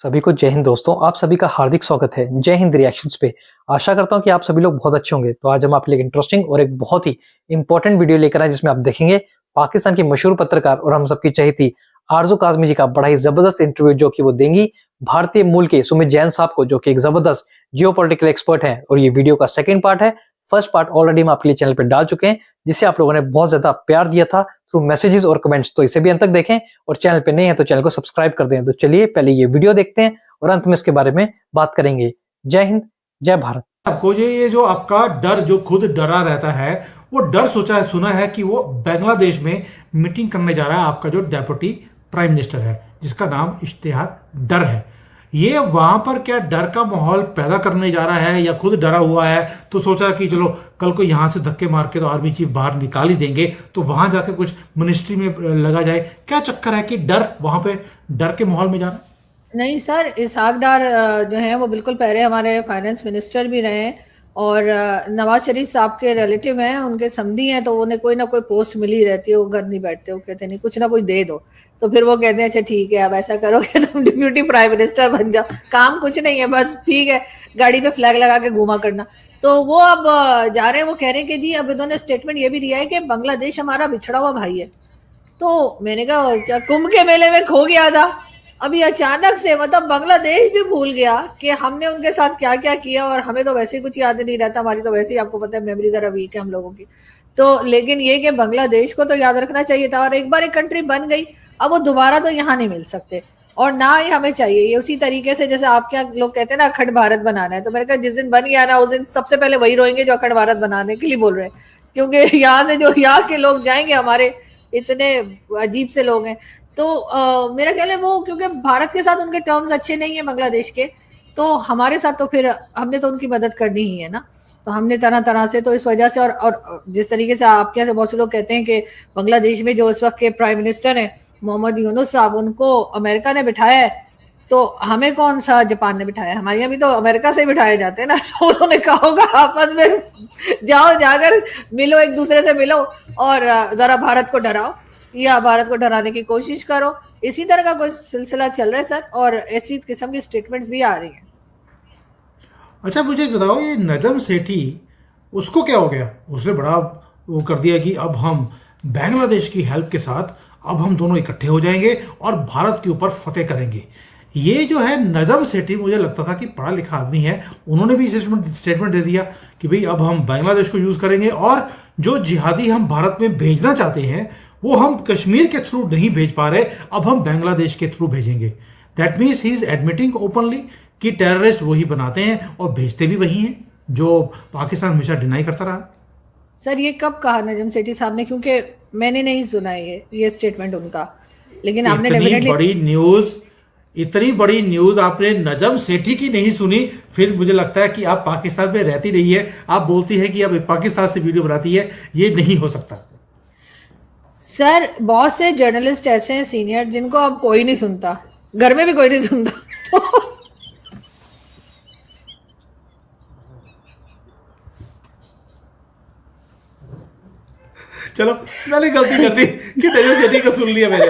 सभी को जय हिंद दोस्तों। आप सभी का हार्दिक स्वागत है जय हिंद रिएक्शंस पे। आशा करता हूं कि आप सभी लोग बहुत अच्छे होंगे। तो आज हम आपके लिए एक इंटरेस्टिंग और एक बहुत ही इंपॉर्टेंट वीडियो लेकर आए जिसमें आप देखेंगे पाकिस्तान की मशहूर पत्रकार और हम सबकी चहेती आरजू काज़मी जी का बड़ा ही जबरदस्त इंटरव्यू जो कि वो देंगी भारतीय मूल के सुमित जैन साहब को, जो कि एक जबरदस्त जियोपॉलिटिकल एक्सपर्ट है। और ये वीडियो का सेकंड पार्ट है। फर्स्ट पार्ट ऑलरेडी हम आपके लिए चैनल पर डाल चुके हैं, जिसे आप लोगों ने बहुत ज्यादा प्यार दिया था थ्रू मैसेजेस और कमेंट्स। तो इसे भी अंत तक देखें और चैनल पे नए हैं तो चैनल को सब्सक्राइब कर दें। तो चलिए पहले ये वीडियो देखते हैं और अंत में इसके बारे में बात करेंगे। जय हिंद, जय भारत। आपको ये जो आपका डर जो खुद डरा रहता है, वो डर सुना है कि वो बांग्लादेश में मीटिंग करने जा रहा है आपका जो डेप्यूटी प्राइम मिनिस्टर है, जिसका नाम इश्तिहार डर है। ये वहां पर क्या डर का माहौल पैदा करने जा रहा है या खुद डरा हुआ है? तो सोचा कि चलो कल को यहां से धक्के मार के तो आर्मी चीफ बाहर निकाल ही देंगे, तो वहां जाके कुछ मिनिस्ट्री में लगा जाए। क्या चक्कर है कि डर वहां पे डर के माहौल में जाना? नहीं सर, इसहाक डार जो है वो बिल्कुल पहले हमारे फाइनेंस मिनिस्टर भी रहे हैं और नवाज शरीफ साहब के रिलेटिव हैं, उनके समधी हैं, तो उन्हें कोई ना कोई पोस्ट मिली रहती है। वो घर नहीं बैठते, वो कहते नहीं कुछ ना कुछ दे दो, तो फिर वो कहते हैं अच्छा ठीक है अब ऐसा करोगे तुम डिप्यूटी प्राइम मिनिस्टर बन जाओ। काम कुछ नहीं है, बस ठीक है गाड़ी पे फ्लैग लगा के घूमा करना। तो वो अब जा रहे हैं, वो कह रहे हैं कि जी अब इन्होंने स्टेटमेंट ये भी दिया है कि बांग्लादेश हमारा बिछड़ा हुआ भाई है। तो मैंने कहा क्या कुंभ के मेले में खो गया था? अभी अचानक से मतलब बांग्लादेश भी भूल गया कि हमने उनके साथ क्या क्या किया, और हमें तो वैसे ही कुछ याद नहीं रहता। हमारी तो वैसे ही आपको पता है मेमोरी जरा वीक है हम लोगों की। तो लेकिन ये कि बांग्लादेश को तो याद रखना चाहिए था, और एक बार एक कंट्री बन गई अब वो दोबारा तो यहाँ नहीं मिल सकते, और ना ही हमें चाहिए। ये उसी तरीके से जैसे आपके यहाँ लोग कहते हैं ना अखंड भारत बनाना है, तो मैंने कहा जिस दिन बन गया ना उस दिन सबसे पहले वही रोएंगे जो अखंड भारत बनाने के लिए बोल रहे हैं, क्योंकि यहाँ से जो यहाँ के लोग जाएंगे हमारे इतने अजीब से लोग हैं। तो मेरा ख्याल है वो क्योंकि भारत के साथ उनके टर्म्स अच्छे नहीं है बांग्लादेश के, तो हमारे साथ तो फिर हमने तो उनकी मदद करनी ही है ना। तो हमने तरह तरह से तो इस वजह से और जिस तरीके से आपके यहाँ से बहुत से लोग कहते हैं कि बांग्लादेश में जो इस वक्त के प्राइम मिनिस्टर हैं मोहम्मद यूनुस साहब, उनको अमेरिका ने बिठाया है, तो हमें कौन सा जापान ने बिठाया? हमारे यहाँ भी तो अमेरिका से बिठाए जाते हैं ना। तो उन्होंने कहा होगा आपस में जाओ, जाकर मिलो, एक दूसरे से मिलो और जरा भारत को डराओ या भारत को डराने की कोशिश करो। इसी तरह का कोई सिलसिला चल रहा है सर, और ऐसी किस्म की स्टेटमेंट्स भी आ रही हैं। अच्छा मुझे बताओ, ये नजम सेठी उसको क्या हो गया? उसने बड़ा वो कर दिया कि अब हम बांग्लादेश की हेल्प के साथ अब हम दोनों इकट्ठे हो जाएंगे और भारत के ऊपर फतेह करेंगे। ये जो है नजम सेठी, मुझे लगता था कि पढ़ा लिखा आदमी है, उन्होंने भी स्टेटमेंट दे दिया कि भाई अब हम बांग्लादेश को यूज करेंगे और जो जिहादी हम भारत में भेजना चाहते हैं वो हम कश्मीर के थ्रू नहीं भेज पा रहे, अब हम बांग्लादेश के थ्रू भेजेंगे। That means he is admitting openly कि टेररिस्ट वही बनाते हैं और भेजते भी वही हैं, जो पाकिस्तान हमेशा डिनाई करता रहा। सर ये कब कहा नजम सेठी साहब ने? क्योंकि मैंने नहीं सुना ये स्टेटमेंट उनका, लेकिन आपने इतनी बड़ी न्यूज आपने नजम सेठी की नहीं सुनी? फिर मुझे लगता है कि आप पाकिस्तान में रहती रही है, आप बोलती है कि अब पाकिस्तान से वीडियो बनाती है, ये नहीं हो सकता। सर बहुत से जर्नलिस्ट ऐसे हैं सीनियर जिनको अब कोई नहीं सुनता, घर में भी कोई नहीं सुनता। तो चलो मैंने गलती कर दी कि नजम सेठी को सुन लिया मैंने।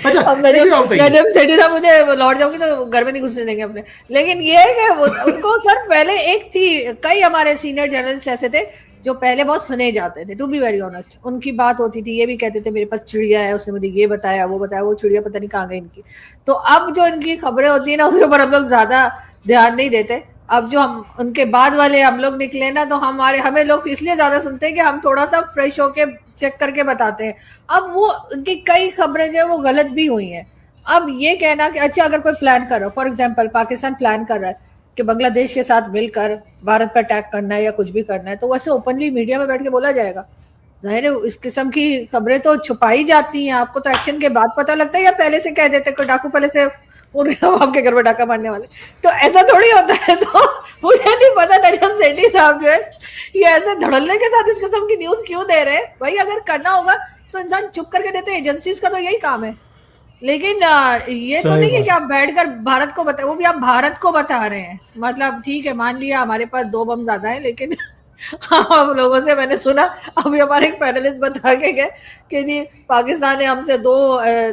अच्छा नजम सेठी साहब मुझे लौट जाऊंगी तो घर में नहीं घुसने देंगे अपने। लेकिन ये है कि उनको सर पहले एक थी, कई हमारे सीनियर जर्नलिस्ट ऐसे थे जो पहले बहुत सुने जाते थे, टू बी वेरी ऑनेस्ट। उनकी बात होती थी, ये भी कहते थे मेरे पास चिड़िया है, उसने मुझे ये बताया वो बताया, वो चिड़िया पता नहीं कहाँ गई इनकी। तो अब जो इनकी खबरें होती है ना उसके ऊपर हम लोग ज्यादा ध्यान नहीं देते। अब जो हम उनके बाद वाले हम लोग निकले ना, तो हमें लोग इसलिए ज्यादा सुनते हैं कि हम थोड़ा सा फ्रेश होके चेक करके बताते हैं। अब वो उनकी कई खबरें जो है वो गलत भी हुई हैं। अब ये कहना कि अच्छा अगर कोई प्लान कर रहा है, फॉर एग्जाम्पल पाकिस्तान प्लान कर रहा है कि बांग्लादेश के साथ मिलकर भारत पर अटैक करना है या कुछ भी करना है, तो वैसे ओपनली मीडिया में बैठ के बोला जाएगा? जाहिर है इस किस्म की खबरें तो छुपाई जाती हैं। आपको तो एक्शन के बाद पता लगता है या पहले से कह देते कोई डाकू पहले से आपके घर में डाका मारने वाले, तो ऐसा थोड़ी होता है। तो मुझे नहीं पता नजम सेठी साहब जो है ये ऐसे धड़ल्ले के साथ इस किस्म की न्यूज क्यों दे रहे हैं। भाई अगर करना होगा तो इंसान चुप करके देते, एजेंसीज का तो यही काम है। लेकिन ये तो नहीं है कि आप बैठकर भारत को बताए, वो भी आप भारत को बता रहे हैं। मतलब ठीक है मान लिया हमारे पास 2 बम ज्यादा है, लेकिन हाँ, हम लोगों से मैंने सुना, अभी हमारे एक पैनलिस्ट बता के गए कि जी पाकिस्तान ने हमसे 2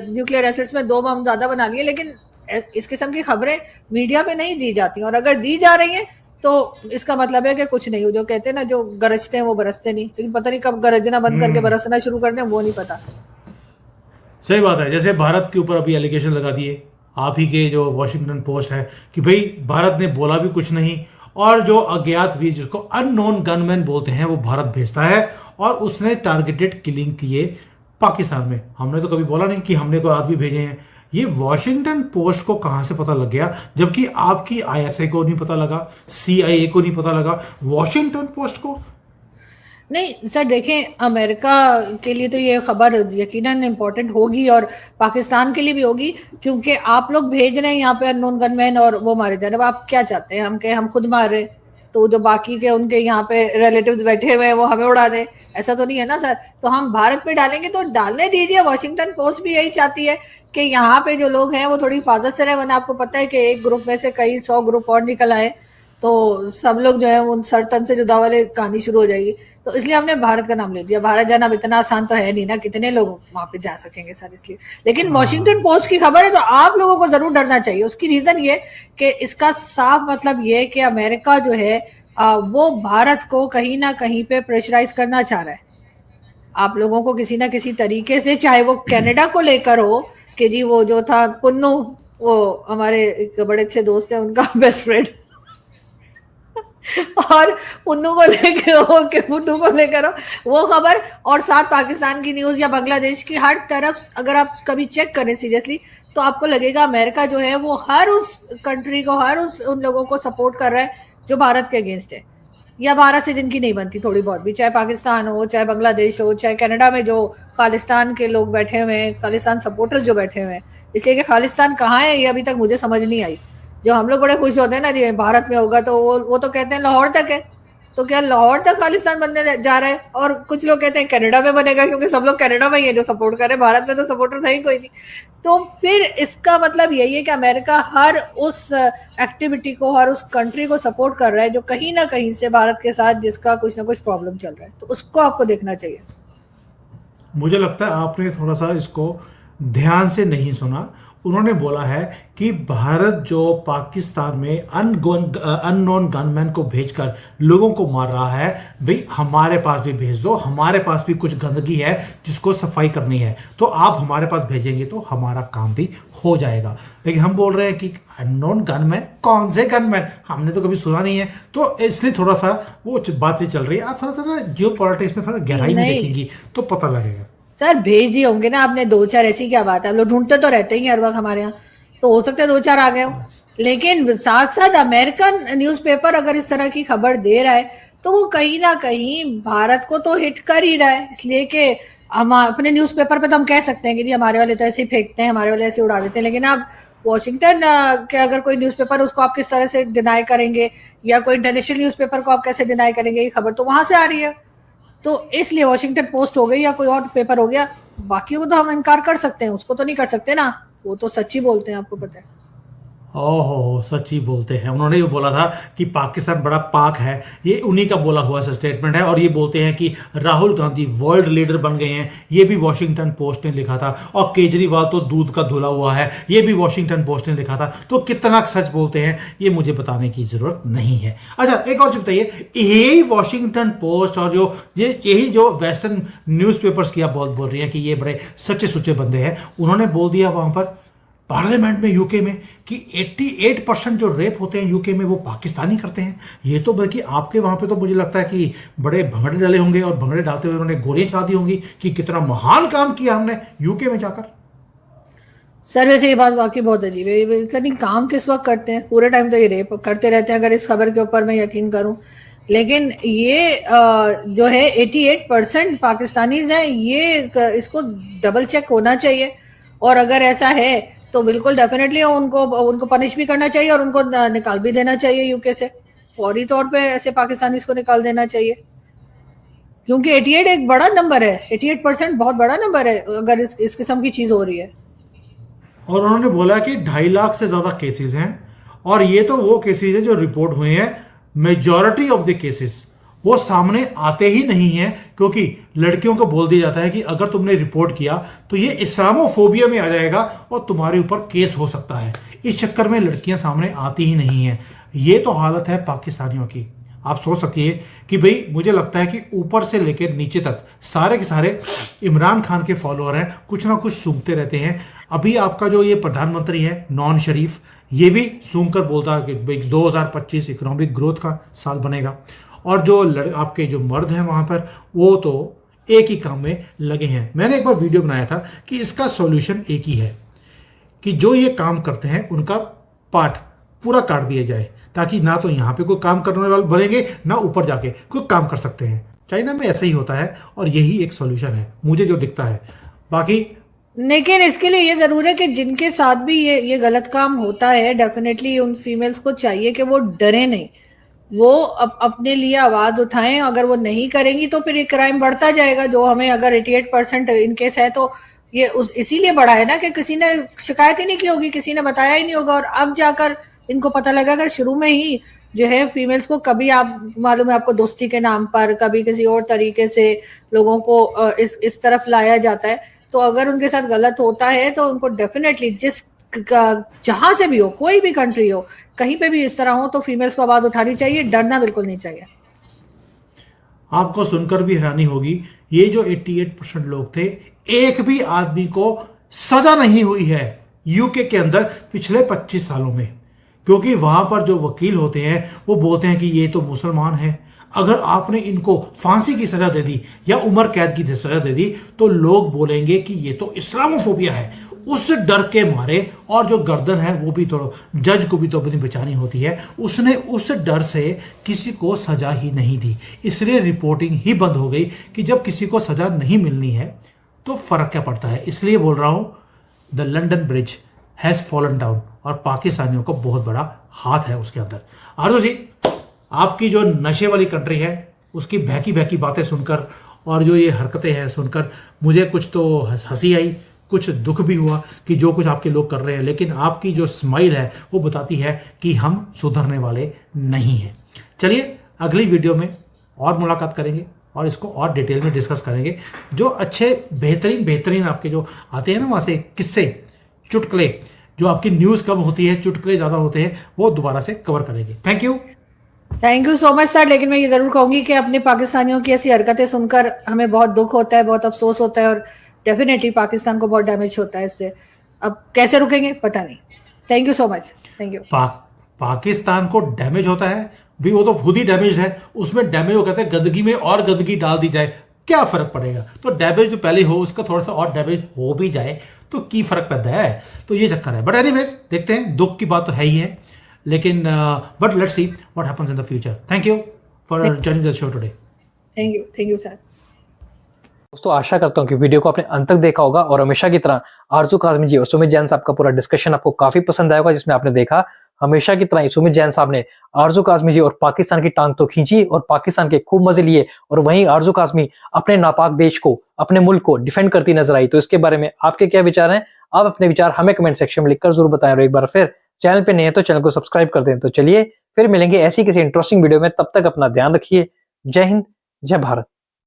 न्यूक्लियर एसिड्स में 2 बम ज़्यादा बना लिए, लेकिन इस किस्म की खबरें मीडिया पे नहीं दी जाती, और अगर दी जा रही हैं तो इसका मतलब है कि कुछ नहीं हो। जो कहते हैं ना, जो गरजते हैं वो बरसते नहीं, लेकिन पता नहीं कब गरजना बंद करके बरसना शुरू कर दें, वो नहीं पता। सही बात है। जैसे भारत के ऊपर अभी एलिगेशन लगा दिए आप ही के जो वॉशिंगटन पोस्ट है कि भाई भारत ने बोला भी कुछ नहीं, और जो अज्ञात वीर जिसको अननोन गनमैन बोलते हैं वो भारत भेजता है, और उसने टारगेटेड किलिंग किए पाकिस्तान में। हमने तो कभी बोला नहीं कि हमने कोई आदमी भेजे हैं। ये वॉशिंगटन पोस्ट को कहां से पता लग गया, जबकि आपकी आईएसआई को नहीं पता लगा, सीआईए को नहीं पता लगा, वॉशिंगटन पोस्ट को? नहीं सर, देखें, अमेरिका के लिए तो ये खबर यकीनन इम्पोर्टेंट होगी, और पाकिस्तान के लिए भी होगी, क्योंकि आप लोग भेज रहे हैं यहाँ पे अननोन गनमैन और वो मारे जा रहे हैं। अब आप क्या चाहते हैं, हम खुद मार रहे, तो जो बाकी के उनके यहाँ पे रिलेटिव्स बैठे हुए हैं वो हमें उड़ा दे, ऐसा तो नहीं है ना सर। तो हम भारत पे डालेंगे तो डालने दीजिए। वॉशिंगटन पोस्ट भी यही चाहती है कि यहाँ पे जो लोग हैं वो थोड़ी हिफाजत से रहे, वरना आपको पता है कि एक ग्रुप में से कई 100 ग्रुप और निकल आए तो सब लोग जो है उन सरतन से जुदा वाले कहानी शुरू हो जाएगी। तो इसलिए हमने भारत का नाम ले लिया। भारत जाना अब इतना आसान तो है नहीं ना, कितने लोग वहां पे जा सकेंगे सर, इसलिए। लेकिन वॉशिंगटन पोस्ट की खबर है तो आप लोगों को जरूर डरना चाहिए। उसकी रीजन ये कि इसका साफ मतलब ये कि अमेरिका जो है वो भारत को कहीं ना कहीं पे प्रेशराइज करना चाह रहा है। आप लोगों को किसी ना किसी तरीके से, चाहे वो कनाडा को लेकर हो कि जी वो जो था पुन्नू, वो हमारे एक बड़े अच्छे दोस्त है उनका बेस्ट फ्रेंड, और पुन्नू को लेकर हो कि पुन्नू को लेकर हो वो खबर, और साथ पाकिस्तान की न्यूज या बांग्लादेश की, हर तरफ अगर आप कभी चेक करें सीरियसली तो आपको लगेगा अमेरिका जो है वो हर उस कंट्री को, हर उन लोगों को सपोर्ट कर रहा है जो भारत के अगेंस्ट है, या भारत से जिनकी नहीं बनती थोड़ी बहुत भी, चाहे पाकिस्तान हो, चाहे बांग्लादेश हो, चाहे कनाडा में जो खालिस्तान के लोग बैठे हुए हैं, खालिस्तान सपोर्टर्स जो बैठे हुए हैं। इसलिए कि खालिस्तान कहाँ है ये अभी तक मुझे समझ नहीं आई। जो हम लोग बड़े खुश होते हैं ना जी भारत में होगा, तो वो तो कहते हैं लाहौर तक है, तो क्या लाहौर तक खालिस्तान बनने जा रहा है? और कुछ लोग कहते हैं कनाडा में बनेगा, क्योंकि सब लोग कनाडा में ही है जो सपोर्ट कर रहे हैं, भारत में तो सपोर्टर था ही कोई नहीं। तो फिर इसका मतलब यही है कि अमेरिका हर उस एक्टिविटी को, हर उस कंट्री को सपोर्ट कर रहा है जो कहीं ना कहीं से भारत के साथ जिसका कुछ ना कुछ प्रॉब्लम चल रहा है, तो उसको आपको देखना चाहिए। मुझे लगता है आपने थोड़ा सा इसको ध्यान से नहीं सुना। उन्होंने बोला है कि भारत जो पाकिस्तान में अननोन गनमैन को भेजकर लोगों को मार रहा है, भाई हमारे पास भी भेज दो, हमारे पास भी कुछ गंदगी है जिसको सफाई करनी है, तो आप हमारे पास भेजेंगे तो हमारा काम भी हो जाएगा। लेकिन हम बोल रहे हैं कि अननोन गनमैन, कौन से गनमैन, हमने तो कभी सुना नहीं है। तो इसलिए थोड़ा सा वो बातें चल रही है। आप थोड़ा सा जियो पॉलिटिक्स में थोड़ा गहराई में देखेंगी तो पता लगेगा। सर भेज दिए होंगे ना आपने 2-4, ऐसी क्या बात है, हम लोग ढूंढते तो रहते ही हर वक्त हमारे यहाँ, तो हो सकता है 2-4 आ गए हो। लेकिन साथ साथ अमेरिकन न्यूज़पेपर अगर इस तरह की खबर दे रहा है तो वो कहीं ना कहीं भारत को तो हिट कर ही रहा है, इसलिए कि हम अपने न्यूज़पेपर पे तो हम कह सकते हैं कि जी हमारे वाले तो ऐसे ही फेंकते हैं, हमारे वाले ऐसे उड़ा देते हैं। लेकिन आप वॉशिंगटन के अगर कोई न्यूज़पेपर, उसको आप किस तरह से डिनाई करेंगे, या कोई इंटरनेशनल न्यूज़पेपर को आप कैसे डिनाई करेंगे? ये खबर तो वहां से आ रही है, तो इसलिए वॉशिंगटन पोस्ट हो गई या कोई और पेपर हो गया, बाकियों को तो हम इनकार कर सकते हैं, उसको तो नहीं कर सकते ना, वो तो सच्ची बोलते हैं, आपको पता है। ओहो, सच्ची बोलते हैं। उन्होंने ये बोला था कि पाकिस्तान बड़ा पाक है, ये उन्हीं का बोला हुआ स्टेटमेंट है। और ये बोलते हैं कि राहुल गांधी वर्ल्ड लीडर बन गए हैं, ये भी वॉशिंगटन पोस्ट ने लिखा था। और केजरीवाल तो दूध का धुला हुआ है, ये भी वॉशिंगटन पोस्ट ने लिखा था। तो कितना सच बोलते हैं ये मुझे बताने की जरूरत नहीं है। अच्छा, एक और चीज बताइए, यही वॉशिंगटन पोस्ट और यही जो वेस्टर्न न्यूज़पेपर्स की आप बहुत बोल रही हैं कि ये बड़े सच्चे सुच्चे बंदे हैं, उन्होंने बोल दिया वहां पर पार्लियामेंट में यूके में कि 88% जो रेप होते हैं यूके में वो पाकिस्तानी करते हैं। ये तो बल्कि आपके वहां पे तो मुझे लगता है कि बड़े भंगड़े डाले होंगे, और भंगड़े डालते हुए उन्होंने गोलियां चला दी होंगी कि कितना महान काम किया हमने यूके में जाकर। सर वैसे ये बात वाकई बहुत अजीब है। सर नहीं, काम किस वक्त करते हैं? पूरे टाइम तो ये रेप करते रहते हैं, अगर इस खबर के ऊपर मैं यकीन करूं। लेकिन ये जो है 88% पाकिस्तानीज हैं, ये इसको डबल चेक होना चाहिए, और अगर ऐसा है तो बिल्कुल डेफिनेटली उनको पनिश भी करना चाहिए, और उनको निकाल भी देना चाहिए यूके से, फौरी तौर पे ऐसे पाकिस्तानी को निकाल देना चाहिए, क्योंकि 88 एक बड़ा नंबर है, 88% बहुत बड़ा नंबर है अगर इस किस्म की चीज हो रही है। और उन्होंने बोला कि 2.5 लाख से ज्यादा केसेस हैं, और ये तो वो केसेस हैं जो रिपोर्ट हुए हैं। मेजॉरिटी ऑफ द केसेस वो सामने आते ही नहीं हैं, क्योंकि लड़कियों को बोल दिया जाता है कि अगर तुमने रिपोर्ट किया तो ये इस्लामोफोबिया में आ जाएगा और तुम्हारे ऊपर केस हो सकता है। इस चक्कर में लड़कियां सामने आती ही नहीं हैं। ये तो हालत है पाकिस्तानियों की। आप सोच सकिए कि भाई मुझे लगता है कि ऊपर से लेकर नीचे तक सारे के सारे इमरान खान के फॉलोअर हैं, कुछ ना कुछ सूंघते रहते हैं। अभी आपका जो ये प्रधानमंत्री है नॉन शरीफ, ये भी सूंघ कर बोलता है कि भाई 2025 इकोनॉमिक ग्रोथ का साल बनेगा। और जो आपके जो मर्द हैं वहां पर, वो तो एक ही काम में लगे हैं। मैंने एक बार वीडियो बनाया था कि इसका सॉल्यूशन एक ही है कि जो ये काम करते हैं उनका पार्ट पूरा काट दिया जाए, ताकि ना तो यहाँ पे कोई काम करने वाले बनेंगे, ना ऊपर जाके कोई काम कर सकते हैं। चाइना में ऐसा ही होता है और यही एक सॉल्यूशन है मुझे जो दिखता है। बाकी लेकिन इसके लिए ये जरूर है कि जिनके साथ भी ये गलत काम होता है, डेफिनेटली उन फीमेल्स को चाहिए कि वो डरे नहीं, वो अपने लिए आवाज उठाएं। अगर वो नहीं करेंगी तो फिर ये क्राइम बढ़ता जाएगा। जो हमें अगर 88% इनकेस है तो ये इसीलिए बढ़ा है ना कि किसी ने शिकायत ही नहीं की होगी, किसी ने बताया ही नहीं होगा, और अब जाकर इनको पता लगा। अगर शुरू में ही जो है फीमेल्स को कभी, आप मालूम है आपको, दोस्ती के नाम पर कभी किसी और तरीके से लोगों को इस तरफ लाया जाता है, तो अगर उनके साथ गलत होता है तो उनको डेफिनेटली जहां से भी हो, कोई भी कंट्री हो, कहीं पे भी इस तरह हो, तो फीमेल्स को आवाज उठानी चाहिए, डरना बिल्कुल नहीं चाहिए। आपको सुनकर भी हैरानी होगी, ये जो 88% लोग थे, एक भी आदमी को सजा नहीं हुई है यूके के अंदर पिछले 25 सालों में। क्योंकि वहां पर जो वकील होते हैं वो बोलते हैं कि ये तो मुसलमान है, अगर आपने इनको फांसी की सजा दे दी या उम्र कैद की सजा दे दी तो लोग बोलेंगे कि ये तो इस्लामोफोबिया है। उस डर के मारे, और जो गर्दन है वो भी तो जज को भी तो अपनी बचानी होती है, उसने उस डर से किसी को सजा ही नहीं दी। इसलिए रिपोर्टिंग ही बंद हो गई कि जब किसी को सजा नहीं मिलनी है तो फर्क क्या पड़ता है। इसलिए बोल रहा हूं, the London bridge has fallen down, और पाकिस्तानियों को बहुत बड़ा हाथ है उसके अंदर। आरजू जी, आपकी जो नशे वाली कंट्री है उसकी बहकी बहकी बातें सुनकर और जो ये हरकतें हैं सुनकर मुझे कुछ तो हंसी आई, कुछ दुख भी हुआ कि जो कुछ आपके लोग कर रहे हैं, लेकिन आपकी जो स्माइल है वो बताती है कि हम सुधरने वाले नहीं हैं। चलिए अगली वीडियो में और मुलाकात करेंगे और इसको और डिटेल में डिस्कस करेंगे। जो अच्छे बेहतरीन आपके जो आते हैं ना वहाँ से किस्से, चुटकुले, जो आपकी न्यूज़ कम होती है, चुटकुले ज़्यादा होते हैं, वो दोबारा से कवर करेंगे। Thank you so much sir. लेकिन मैं ये जरूर कहूंगी कि अपने पाकिस्तानियों की ऐसी हरकतें सुनकर हमें बहुत दुख होता है, बहुत अफसोस होता है, और डेफिनेटली पाकिस्तान को बहुत डैमेज होता है इससे। अब कैसे रुकेंगे पता नहीं। Thank you so much. Thank you. Pakistan को डैमेज होता है भी, वो तो खुद ही डैमेज है। उसमें डैमेज वो कहते हैं गंदगी में और गंदगी डाल दी जाए, क्या फर्क पड़ेगा। तो डैमेज जो पहले हो उसका थोड़ा सा और डैमेज हो भी जाए तो की फर्क पड़ता है। तो ये चक्कर है। बट एनीवेज देखते हैं, दुख की बात तो है ही है, लेकिन but let's see what happens in the future. Thank you for joining the show today. Thank you sir. दोस्तों आशा करता हूँ कि वीडियो को आपने अंत तक देखा होगा और हमेशा की तरह आरजू काज़मी जी और सुमित जैन साहब का पूरा डिस्कशन आपको काफी पसंद आएगा, जिसमें आपने देखा हमेशा की तरह सुमित जैन साहब ने आरजू काज़मी जी और पाकिस्तान की टांग तो खींची और पाकिस्तान के खूब मजे लिए, और वहीं आरजू काज़मी अपने नापाक देश को, अपने मुल्क को डिफेंड करती नजर आई। तो इसके बारे में आपके क्या विचार हैं? आप अपने विचार हमें कमेंट सेक्शन में लिखकर जरूर बताएं, और एक बार फिर चैनल पे नए हैं तो चैनल को सब्सक्राइब कर दें। तो चलिए फिर मिलेंगे ऐसी किसी इंटरेस्टिंग वीडियो में, तब तक अपना ध्यान रखिए। जय हिंद, जय भारत।